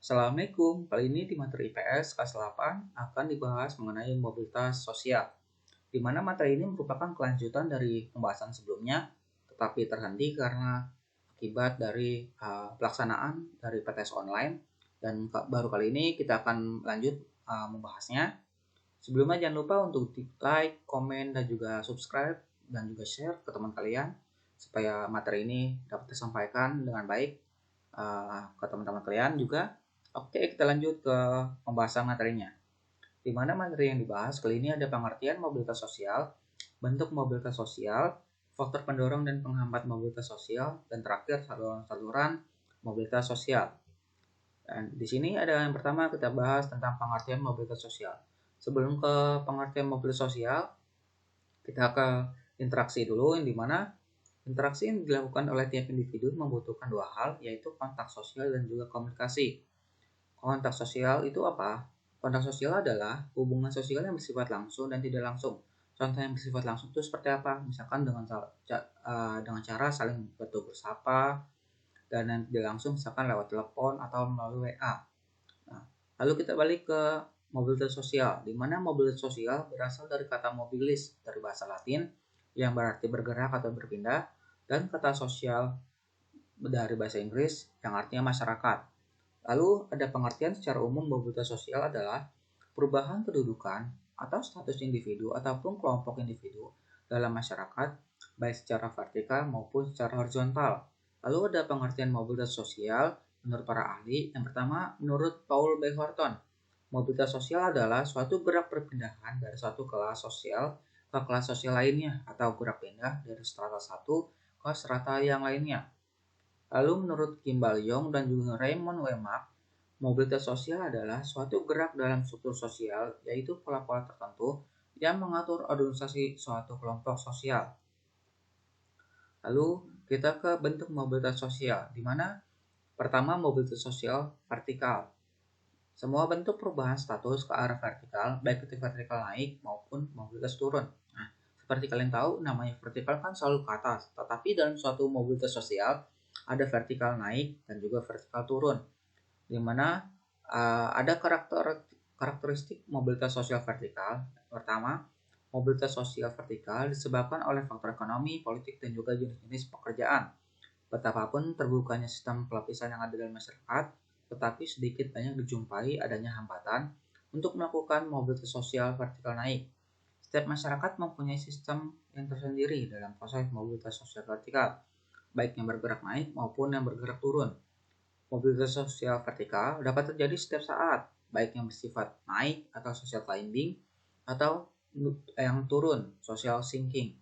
Assalamualaikum, kali ini di materi IPS kelas 8 akan dibahas mengenai mobilitas sosial, di mana materi ini merupakan kelanjutan dari pembahasan sebelumnya, tetapi terhenti karena akibat dari pelaksanaan dari PTS online, dan baru kali ini kita akan lanjut membahasnya. Sebelumnya jangan lupa untuk di like, komen, dan juga subscribe, dan juga share ke teman kalian, supaya materi ini dapat disampaikan dengan baik ke teman-teman kalian juga. Oke, kita lanjut ke pembahasan materinya. Di mana materi yang dibahas kali ini ada pengertian mobilitas sosial, bentuk mobilitas sosial, faktor pendorong dan penghambat mobilitas sosial, dan terakhir saluran-saluran mobilitas sosial. Dan di sini ada yang pertama kita bahas tentang pengertian mobilitas sosial. Sebelum ke pengertian mobilitas sosial, kita ke interaksi dulu, yang dimana interaksi yang dilakukan oleh tiap individu membutuhkan dua hal, yaitu kontak sosial dan juga komunikasi. Kontak sosial itu apa? Kontak sosial adalah hubungan sosial yang bersifat langsung dan tidak langsung. Contoh yang bersifat langsung itu seperti apa? Misalkan dengan cara saling bertegur sapa, dan yang tidak langsung misalkan lewat telepon atau melalui WA. Nah, lalu kita balik ke mobilitas sosial, di mana mobilitas sosial berasal dari kata mobilis dari bahasa Latin yang berarti bergerak atau berpindah, dan kata sosial dari bahasa Inggris yang artinya masyarakat. Lalu ada pengertian secara umum mobilitas sosial adalah perubahan kedudukan atau status individu ataupun kelompok individu dalam masyarakat, baik secara vertikal maupun secara horizontal. Lalu ada pengertian mobilitas sosial menurut para ahli. Yang pertama, menurut Paul B. Horton, mobilitas sosial adalah suatu gerak perpindahan dari suatu kelas sosial ke kelas sosial lainnya, atau gerak pindah dari strata satu ke strata yang lainnya. Lalu menurut Kimball Young dan juga Raymond Wemak, mobilitas sosial adalah suatu gerak dalam struktur sosial, yaitu pola-pola tertentu yang mengatur organisasi suatu kelompok sosial. Lalu kita ke bentuk mobilitas sosial, di mana pertama mobilitas sosial vertikal. Semua bentuk perubahan status ke arah vertikal, baik itu vertikal naik maupun mobilitas turun. Nah, seperti kalian tahu, namanya vertikal kan selalu ke atas, tetapi dalam suatu mobilitas sosial ada vertikal naik dan juga vertikal turun, di mana ada karakteristik mobilitas sosial vertikal. Pertama, mobilitas sosial vertikal disebabkan oleh faktor ekonomi, politik, dan juga jenis-jenis pekerjaan. Betapapun terbukanya sistem pelapisan yang ada dalam masyarakat, tetapi sedikit banyak dijumpai adanya hambatan untuk melakukan mobilitas sosial vertikal naik. Setiap masyarakat mempunyai sistem yang tersendiri dalam proses mobilitas sosial vertikal, baik yang bergerak naik maupun yang bergerak turun. Mobilitas sosial vertikal dapat terjadi setiap saat, baik yang bersifat naik atau social climbing, atau yang turun, social sinking.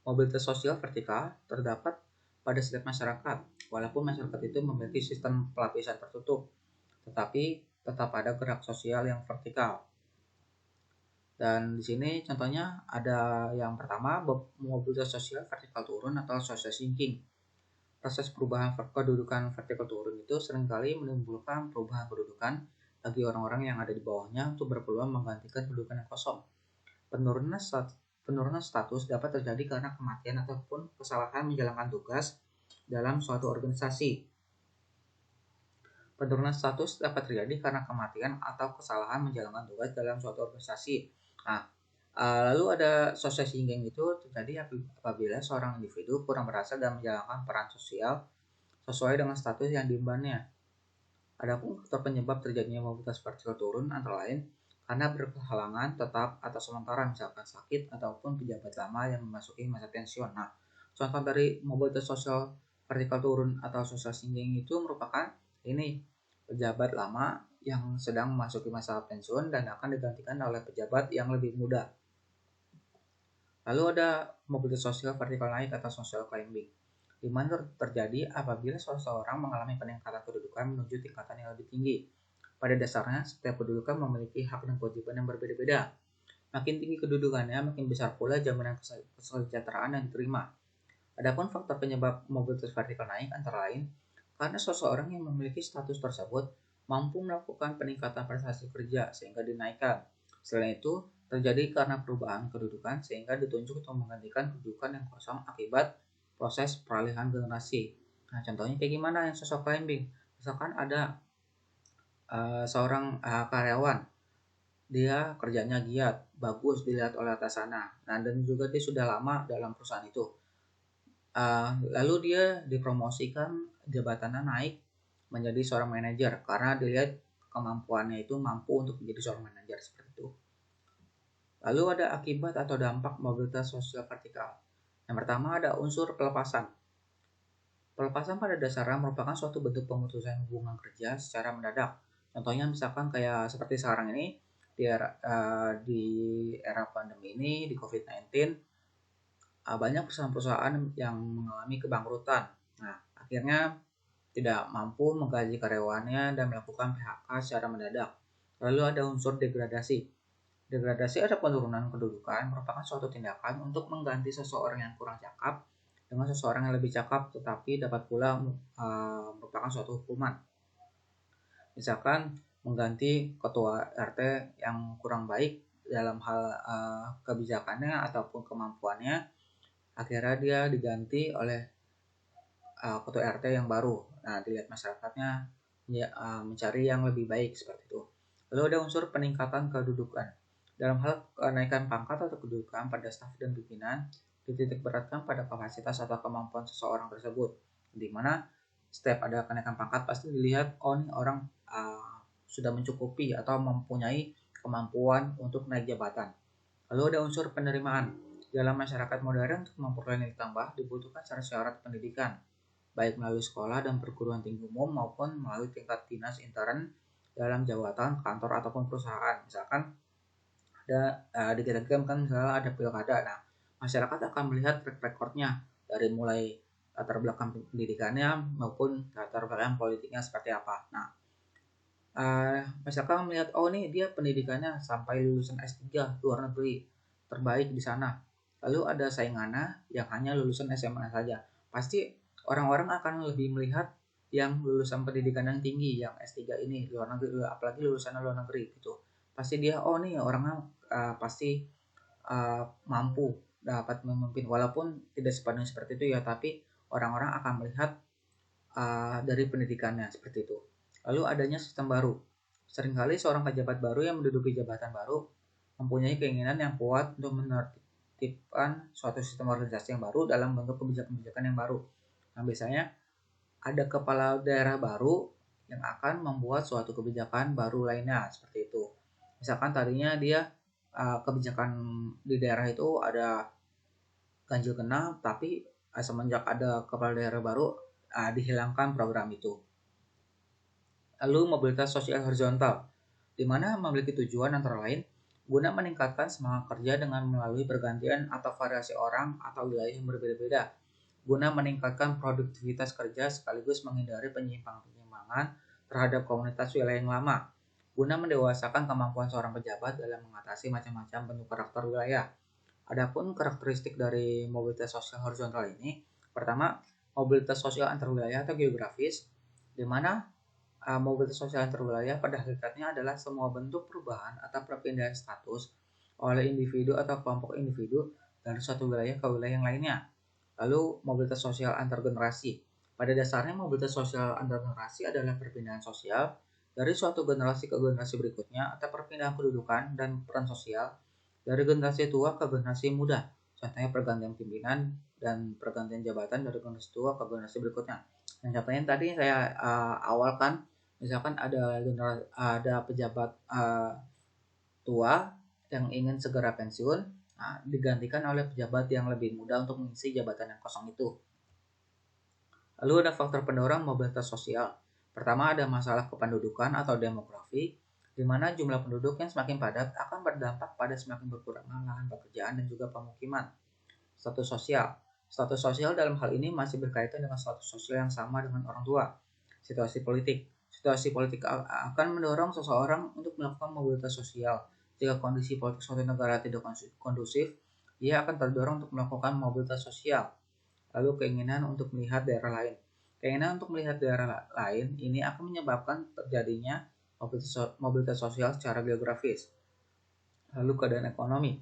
Mobilitas sosial vertikal terdapat pada setiap masyarakat, walaupun masyarakat itu memiliki sistem pelapisan tertutup, tetapi tetap ada gerak sosial yang vertikal. Dan di sini contohnya ada yang pertama, mobilitas sosial vertikal turun atau social sinking. Proses perubahan kedudukan vertikal turun itu seringkali menimbulkan perubahan kedudukan bagi orang-orang yang ada di bawahnya untuk berpeluang menggantikan kedudukan yang kosong. Penurunan status dapat terjadi karena kematian ataupun kesalahan menjalankan tugas dalam suatu organisasi. Penurunan status dapat terjadi karena kematian atau kesalahan menjalankan tugas dalam suatu organisasi. Nah, lalu ada social sinking itu terjadi apabila seorang individu kurang berhasil dalam menjalankan peran sosial sesuai dengan status yang diembannya. Adapun faktor penyebab terjadinya mobilitas vertikal turun antara lain karena berkehalangan tetap atau sementara, misalkan sakit ataupun pejabat lama yang memasuki masa pensiun. Nah, contoh dari mobilitas sosial vertikal turun atau social sinking itu merupakan ini, pejabat lama yang sedang memasuki masa pensiun dan akan digantikan oleh pejabat yang lebih muda. Lalu ada mobilitas sosial vertikal naik atau social climbing, di mana terjadi apabila seseorang mengalami peningkatan kedudukan menuju tingkatan yang lebih tinggi. Pada dasarnya, setiap kedudukan memiliki hak dan kewajiban yang berbeda-beda. Makin tinggi kedudukannya, makin besar pula jaminan kesejahteraan yang diterima. Adapun faktor penyebab mobilitas vertikal naik antara lain karena seseorang yang memiliki status tersebut mampu melakukan peningkatan prestasi kerja sehingga dinaikkan. Selain itu, terjadi karena perubahan kedudukan sehingga ditunjuk untuk menggantikan kedudukan yang kosong akibat proses peralihan generasi. Nah, contohnya kayak gimana yang social climbing? Misalkan ada seorang karyawan, dia kerjanya giat, bagus dilihat oleh atasannya. Nah, dan juga dia sudah lama dalam perusahaan itu. Lalu dia dipromosikan, jabatannya naik menjadi seorang manajer karena dilihat kemampuannya itu mampu untuk menjadi seorang manajer seperti itu. Lalu ada akibat atau dampak mobilitas sosial vertikal. Yang pertama ada unsur pelepasan. Pelepasan pada dasarnya merupakan suatu bentuk pemutusan hubungan kerja secara mendadak. Contohnya misalkan kayak seperti sekarang ini di era pandemi ini di COVID-19, banyak perusahaan-perusahaan yang mengalami kebangkrutan. Nah, akhirnya tidak mampu menggaji karyawannya dan melakukan PHK secara mendadak. Lalu ada unsur degradasi. Degradasi ada penurunan kedudukan, merupakan suatu tindakan untuk mengganti seseorang yang kurang cakap dengan seseorang yang lebih cakap, tetapi dapat pula merupakan suatu hukuman. Misalkan mengganti ketua RT yang kurang baik dalam hal kebijakannya ataupun kemampuannya, akhirnya dia diganti oleh ketua RT yang baru. Nah, dilihat masyarakatnya mencari yang lebih baik seperti itu. Lalu ada unsur peningkatan kedudukan. Dalam hal kenaikan pangkat atau kedudukan pada staf dan pimpinan, dititik beratkan pada kapasitas atau kemampuan seseorang tersebut. Di mana setiap ada kenaikan pangkat pasti dilihat, oh ini orang sudah mencukupi atau mempunyai kemampuan untuk naik jabatan. Lalu ada unsur penerimaan. Dalam masyarakat modern, untuk memperoleh nilai tambah dibutuhkan syarat pendidikan, baik melalui sekolah dan perguruan tinggi umum maupun melalui tingkat dinas intern dalam jabatan kantor ataupun perusahaan. Misalkan ada di kita kan misalnya ada pilkada. Nah, masyarakat akan melihat track recordnya dari mulai latar belakang pendidikannya maupun latar belakang politiknya seperti apa. Nah, masyarakat melihat, oh nih dia pendidikannya sampai lulusan S3 luar negeri, terbaik di sana. Lalu ada saingannya yang hanya lulusan SMA saja. Pasti orang-orang akan lebih melihat yang lulusan pendidikan yang tinggi, yang S3 ini luar negeri, apalagi lulusan luar negeri gitu. Pasti dia, oh nih orangnya pasti mampu dapat memimpin, walaupun tidak sepenuhnya seperti itu ya, tapi orang-orang akan melihat dari pendidikannya seperti itu. Lalu adanya sistem baru. Seringkali seorang pejabat baru yang menduduki jabatan baru mempunyai keinginan yang kuat untuk menertibkan suatu sistem organisasi yang baru dalam bentuk kebijakan-kebijakan yang baru. Nah, biasanya ada kepala daerah baru yang akan membuat suatu kebijakan baru lainnya seperti itu. Misalkan tadinya dia kebijakan di daerah itu ada ganjil genap, tapi semenjak ada kepala daerah baru dihilangkan program itu. Lalu mobilitas sosial horizontal, di mana memiliki tujuan antara lain guna meningkatkan semangat kerja dengan melalui pergantian atau variasi orang atau wilayah yang berbeda-beda, guna meningkatkan produktivitas kerja sekaligus menghindari penyimpangan terhadap komunitas wilayah yang lama, guna mendewasakan kemampuan seorang pejabat dalam mengatasi macam-macam bentuk karakter wilayah. Adapun karakteristik dari mobilitas sosial horizontal ini, pertama, mobilitas sosial antar wilayah atau geografis, di mana mobilitas sosial antar wilayah pada hakikatnya adalah semua bentuk perubahan atau perpindahan status oleh individu atau kelompok individu dari suatu wilayah ke wilayah yang lainnya. Lalu mobilitas sosial antar generasi. Pada dasarnya mobilitas sosial antar generasi adalah perpindahan sosial dari suatu generasi ke generasi berikutnya atau perpindahan kedudukan dan peran sosial dari generasi tua ke generasi muda. Contohnya pergantian pimpinan dan pergantian jabatan dari generasi tua ke generasi berikutnya. Nah, contohnya tadi saya awalkan, misalkan ada pejabat tua yang ingin segera pensiun, digantikan oleh pejabat yang lebih muda untuk mengisi jabatan yang kosong itu. Lalu ada faktor pendorong mobilitas sosial. Pertama ada masalah kependudukan atau demografi, di mana jumlah penduduk yang semakin padat akan berdampak pada semakin berkurangnya lahan pekerjaan dan juga pemukiman. Status sosial. Status sosial dalam hal ini masih berkaitan dengan status sosial yang sama dengan orang tua. Situasi politik. Situasi politik akan mendorong seseorang untuk melakukan mobilitas sosial. Jika kondisi politik suatu negara tidak kondusif, ia akan terdorong untuk melakukan mobilitas sosial. Lalu keinginan untuk melihat daerah lain. Keinginan untuk melihat daerah lain ini akan menyebabkan terjadinya mobilitas sosial secara geografis. Lalu keadaan ekonomi.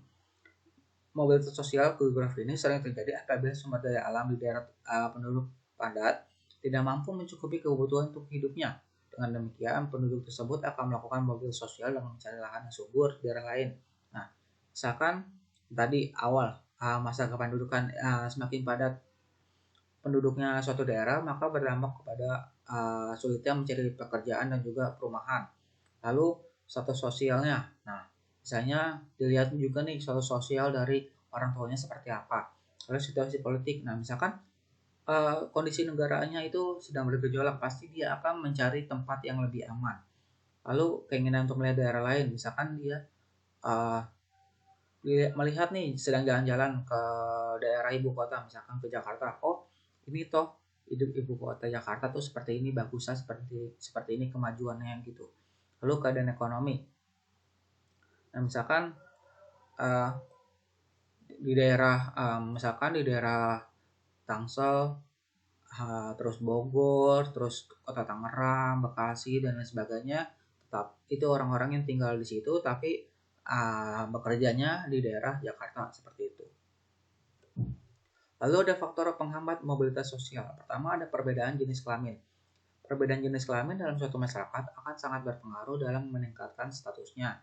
Mobilitas sosial geografi ini sering terjadi apabila sumber daya alam di daerah penduduk padat tidak mampu mencukupi kebutuhan untuk hidupnya. Dengan demikian, penduduk tersebut akan melakukan mobilitas sosial dengan mencari lahan yang subur di daerah lain. Nah, misalkan tadi awal masa kependudukan semakin padat penduduknya suatu daerah, maka berdampak kepada sulitnya mencari pekerjaan dan juga perumahan. Lalu status sosialnya, nah misalnya dilihat juga nih status sosial dari orang tuanya seperti apa. Lalu situasi politik, nah misalkan kondisi negaranya itu sedang bergejolak, pasti dia akan mencari tempat yang lebih aman. Lalu keinginan untuk melihat daerah lain, misalkan dia uh, melihat nih sedang jalan-jalan ke daerah ibu kota, misalkan ke Jakarta. Oh, ini toh hidup ibu kota Jakarta tuh seperti ini, bagusnya seperti seperti ini kemajuannya gitu. Lalu keadaan ekonomi. Nah, misalkan uh, di daerah misalkan di daerah Tangsel, terus Bogor, terus Kota Tangerang, Bekasi dan lain sebagainya, tetap itu orang-orang yang tinggal di situ tapi bekerjanya di daerah Jakarta seperti itu. Lalu ada faktor penghambat mobilitas sosial. Pertama ada perbedaan jenis kelamin. Perbedaan jenis kelamin dalam suatu masyarakat akan sangat berpengaruh dalam meningkatkan statusnya.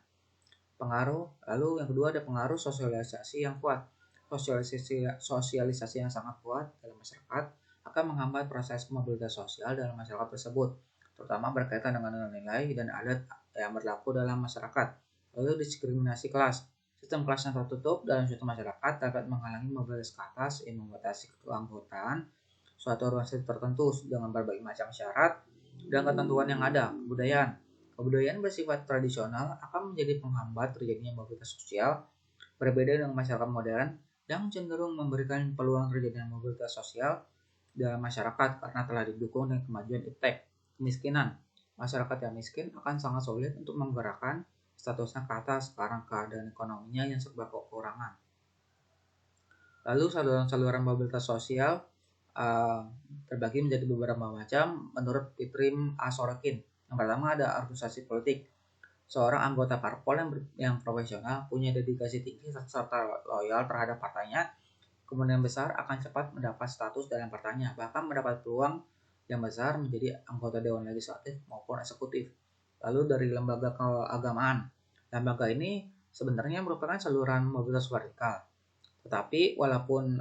Lalu yang kedua ada pengaruh sosialisasi yang kuat. Sosialisasi yang sangat kuat dalam masyarakat akan menghambat proses mobilitas sosial dalam masyarakat tersebut, terutama berkaitan dengan nilai dan adat yang berlaku dalam masyarakat. Lalu diskriminasi kelas. Sistem kelas yang tertutup dalam suatu masyarakat dapat menghalangi mobilitas ke atas yang membatasi keanggotaan suatu organisasi tertentu dengan berbagai macam syarat dan ketentuan yang ada. Kebudayaan bersifat tradisional akan menjadi penghambat terjadinya mobilitas sosial, berbeda dengan masyarakat modern yang cenderung memberikan peluang terjadinya mobilitas sosial dalam masyarakat karena telah didukung dengan kemajuan iptek. Kemiskinan. Masyarakat yang miskin akan sangat sulit untuk menggerakkan statusnya ke atas karena keadaan ekonominya yang serba kekurangan. Lalu saluran-saluran mobilitas sosial terbagi menjadi beberapa macam menurut Pitrim Sorokin. Yang pertama ada organisasi politik. Seorang anggota parpol yang profesional punya dedikasi tinggi serta loyal terhadap partainya, kemungkinan besar akan cepat mendapat status dalam partainya, bahkan mendapat peluang yang besar menjadi anggota Dewan Legislatif maupun Eksekutif. Lalu dari lembaga keagamaan. Lembaga ini sebenarnya merupakan saluran mobilitas vertikal. Tetapi walaupun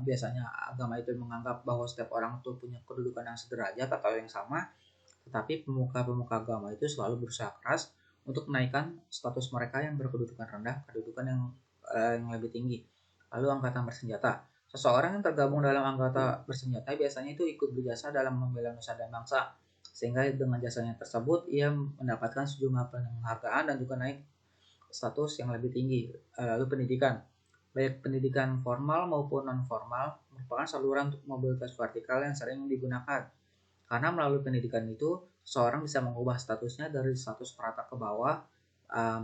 biasanya agama itu menganggap bahwa setiap orang itu punya kedudukan yang sederajat atau yang sama, tetapi pemuka-pemuka agama itu selalu berusaha keras untuk menaikkan status mereka yang berkedudukan rendah ke kedudukan yang lebih tinggi. Lalu angkatan bersenjata. Seseorang yang tergabung dalam anggota bersenjata biasanya itu ikut berjasa dalam membela nusa dan bangsa. Sehingga dengan jasanya tersebut ia mendapatkan sejumlah penghargaan dan juga naik status yang lebih tinggi. Lalu pendidikan. Baik pendidikan formal maupun non formal merupakan saluran untuk mobilitas vertikal yang sering digunakan. Karena melalui pendidikan itu, seseorang bisa mengubah statusnya dari status strata ke bawah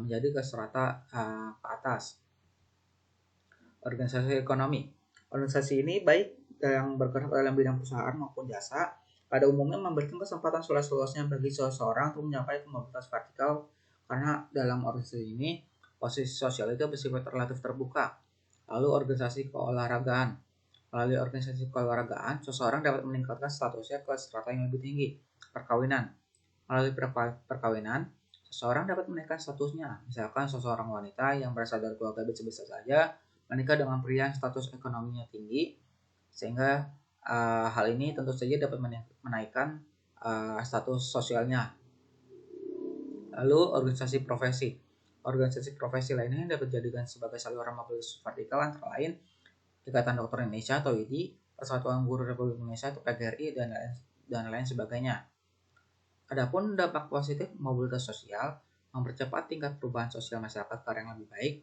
menjadi ke strata ke atas. Organisasi ekonomi. Organisasi ini baik yang bergerak dalam bidang perusahaan maupun jasa, pada umumnya memberikan kesempatan seluas-luasnya bagi seseorang untuk mencapai mobilitas vertikal karena dalam organisasi ini posisi sosial itu bersifat relatif terbuka. Lalu organisasi keolahragaan. Melalui organisasi keolahragaan, seseorang dapat meningkatkan statusnya ke strata yang lebih tinggi. Perkawinan. Melalui perkawinan, seseorang dapat menaikkan statusnya. Misalkan seseorang wanita yang berasal dari keluarga biasa saja menikah dengan pria yang status ekonominya tinggi, sehingga hal ini tentu saja dapat menaikkan status sosialnya. Lalu organisasi profesi. Organisasi profesi lainnya dapat dijadikan sebagai saluran mobilitas vertikal antara lain Ikatan Dokter Indonesia atau IDI, Persatuan Guru Republik Indonesia atau PGRI, dan lain sebagainya. Adapun dampak positif mobilitas sosial mempercepat tingkat perubahan sosial masyarakat ke arah yang lebih baik.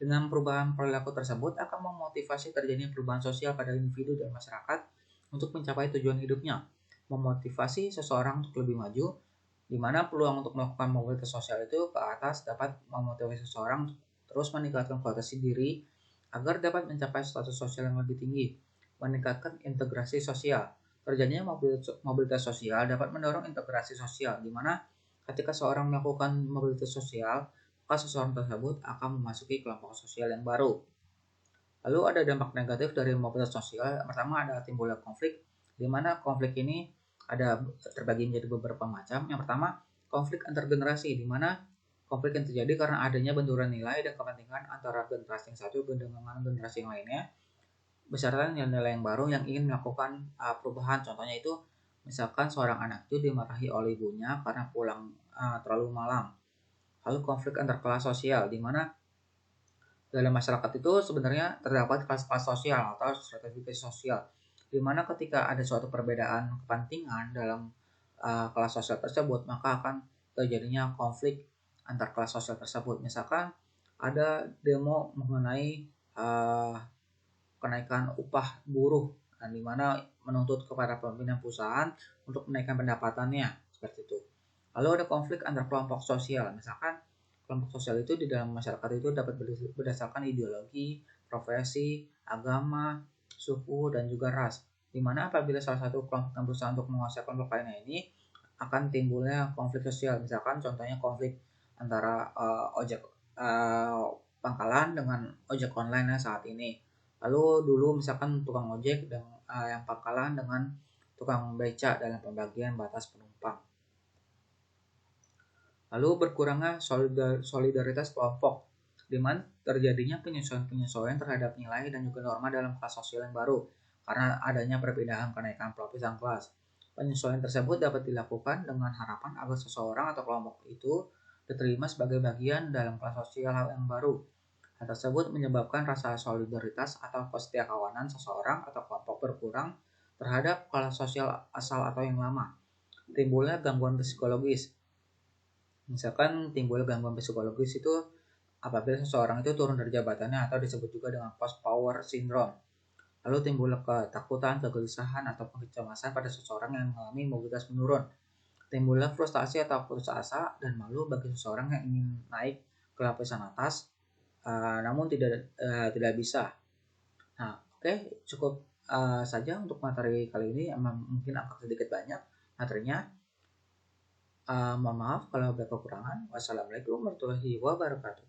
Dengan perubahan perilaku tersebut akan memotivasi terjadinya perubahan sosial pada individu dan masyarakat untuk mencapai tujuan hidupnya. Memotivasi seseorang untuk lebih maju, di mana peluang untuk melakukan mobilitas sosial itu ke atas dapat memotivasi seseorang untuk terus meningkatkan kualitas diri agar dapat mencapai status sosial yang lebih tinggi. Meningkatkan integrasi sosial. Terjadinya mobilitas sosial dapat mendorong integrasi sosial, di mana ketika seorang melakukan mobilitas sosial, maka seseorang tersebut akan memasuki kelompok sosial yang baru. Lalu ada dampak negatif dari mobilitas sosial. Yang pertama ada timbulnya konflik, di mana konflik ini terbagi menjadi beberapa macam. Yang pertama, konflik antar generasi, di mana konflik yang terjadi karena adanya benturan nilai dan kepentingan antara generasi yang satu dengan generasi yang lainnya, beserta nilai-nilai yang baru yang ingin melakukan perubahan. Contohnya itu, misalkan seorang anak itu dimarahi oleh ibunya karena pulang terlalu malam. Lalu konflik antar kelas sosial, di mana dalam masyarakat itu sebenarnya terdapat kelas-kelas sosial atau stratifikasi sosial, di mana ketika ada suatu perbedaan kepentingan dalam kelas sosial tersebut, maka akan terjadinya konflik antar kelas sosial tersebut. Misalkan ada demo mengenai kenaikan upah buruh, dan di mana menuntut kepada pimpinan perusahaan untuk menaikkan pendapatannya, seperti itu. Lalu ada konflik antar kelompok sosial, misalkan kelompok sosial itu di dalam masyarakat itu dapat berdasarkan ideologi, profesi, agama, suku, dan juga ras. Dimana apabila salah satu kelompok yang berusaha untuk menguasai kelompok lainnya ini, akan timbulnya konflik sosial. Misalkan contohnya konflik antara ojek pangkalan dengan ojek online saat ini. Lalu dulu misalkan tukang ojek dan yang pangkalan dengan tukang beca dalam pembagian batas penumpang. Lalu berkurangnya solidaritas kelompok, di mana terjadinya penyesuaian terhadap nilai dan juga norma dalam kelas sosial yang baru karena adanya perbedaan kenaikan pelapisan kelas. Penyesuaian tersebut dapat dilakukan dengan harapan agar seseorang atau kelompok itu diterima sebagai bagian dalam kelas sosial yang baru. Hal tersebut menyebabkan rasa solidaritas atau kesetiakawanan seseorang atau kelompok berkurang terhadap kelas sosial asal atau yang lama. Timbulnya gangguan psikologis. Misalkan timbul gangguan psikologis itu apabila seseorang itu turun dari jabatannya atau disebut juga dengan post power syndrome. Lalu timbul ketakutan, kegelisahan, atau kecemasan pada seseorang yang mengalami mobilitas menurun. Timbullah frustasi atau putus asa dan malu bagi seseorang yang ingin naik ke lapisan atas, namun tidak bisa. Nah, oke, cukup saja untuk materi kali ini. Mungkin agak sedikit banyak materinya. Mohon maaf kalau ada kekurangan. Wassalamualaikum warahmatullahi wabarakatuh.